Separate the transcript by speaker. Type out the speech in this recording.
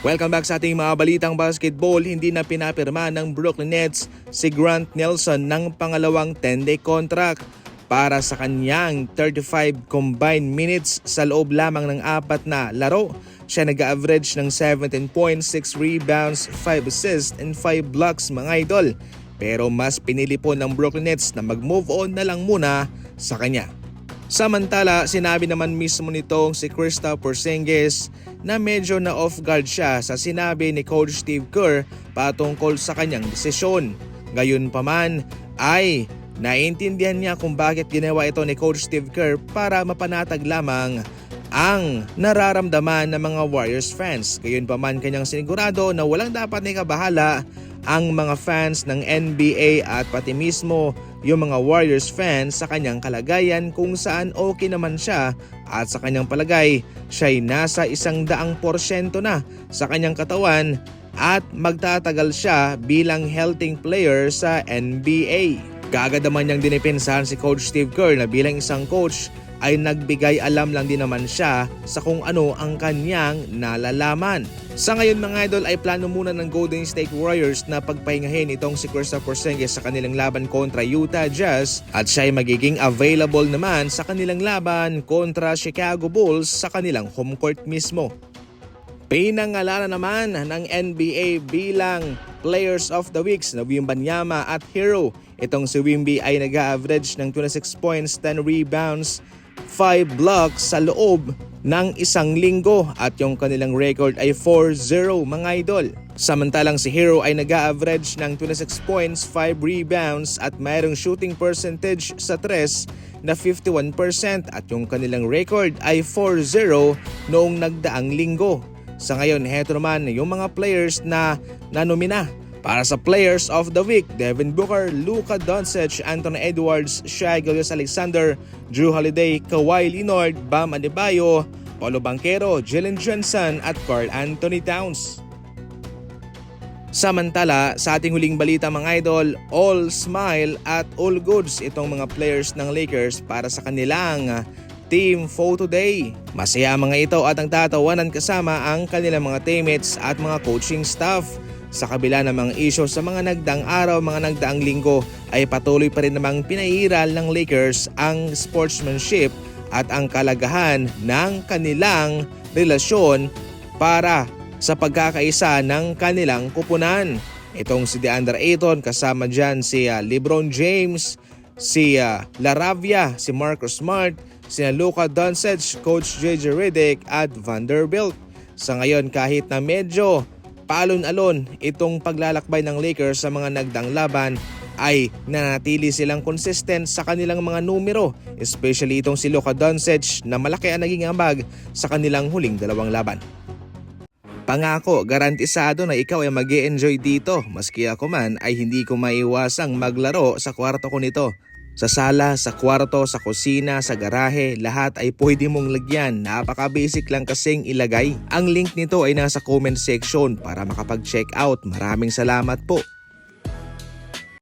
Speaker 1: Welcome back sa ating mga balitang basketball. Hindi na pinapirma ng Brooklyn Nets si Grant Nelson ng pangalawang 10-day contract para sa kanyang 35 combined minutes sa loob lamang ng 4 na laro. Siya nag-average ng 17 points, 6 rebounds, 5 assists and 5 blocks mga idol. Pero mas pinili po ng Brooklyn Nets na mag-move on na lang muna sa kanya. Samantala, sinabi naman mismo nitong si Kristaps Porzingis na medyo na off guard siya sa sinabi ni Coach Steve Kerr patungkol sa kanyang desisyon. Gayunpaman ay naiintindihan niya kung bakit ginawa ito ni Coach Steve Kerr para mapanatag lamang ang nararamdaman ng mga Warriors fans. Gayunpaman kanyang sinigurado na walang dapat na ikabahala ang mga fans ng NBA at pati mismo yung mga Warriors fans sa kanyang kalagayan kung saan okay naman siya at sa kanyang palagay siya'y nasa 100% na sa kanyang katawan at magtatagal siya bilang healthy player sa NBA. Kaagad naman niyang dinipensahan si Coach Steve Kerr na bilang isang coach ay nagbigay alam lang din naman siya sa kung ano ang kanyang nalalaman. Sa ngayon mga idol ay plano muna ng Golden State Warriors na pagpahingahin itong si Kristaps Porzingis sa kanilang laban kontra Utah Jazz at siya ay magiging available naman sa kanilang laban kontra Chicago Bulls sa kanilang home court mismo. Pinangalanan naman ng NBA bilang Players of the Week na Wembanyama at Hero. Itong si Wemby ay nag-average ng 26 points, 10 rebounds, 5 blocks sa loob ng isang linggo at yung kanilang record ay 4-0 mga idol. Samantalang si Hero ay nag-average ng 26 points, 5 rebounds at mayroong shooting percentage sa 3 na 51% at yung kanilang record ay 4-0 noong nagdaang linggo. Sa ngayon, heto naman yung mga players na nanomina para sa Players of the Week: Devin Booker, Luka Doncic, Anthony Edwards, Shai Gilgeous-Alexander, Jrue Holiday, Kawhi Leonard, Bam Adebayo, Paolo Banchero, Jalen Johnson at Karl Anthony Towns. Samantala, sa ating huling balita mga idol, all smile at all goods itong mga players ng Lakers para sa kanilang team photo day. Masaya mga ito at ang tatawanan kasama ang kanilang mga teammates at mga coaching staff. Sa kabila ng mga issue sa mga nagdaang araw, mga nagdaang linggo ay patuloy pa rin namang pinairal ng Lakers ang sportsmanship at ang kalagahan ng kanilang relasyon para sa pagkakaisa ng kanilang kupunan. Itong si DeAndre Ayton, kasama dyan si LeBron James, si LaRavia, si Marcus Smart, si Luka Doncic, Coach JJ Redick at Vanderbilt. Sa ngayon kahit na medyo paalon-alon itong paglalakbay ng Lakers sa mga nagdaang laban ay nanatili silang consistent sa kanilang mga numero, especially itong si Luka Doncic na malaki ang naging ambag sa kanilang huling 2 laban. Pangako, garantisado na ikaw ay mag-e-enjoy dito, maski ako man ay hindi ko maiwasang maglaro sa kwarto ko nito. Sa sala, sa kwarto, sa kusina, sa garahe, lahat ay pwede mong lagyan. Napaka-basic lang kasing ilagay. Ang link nito ay nasa comment section para makapag-check out. Maraming salamat po.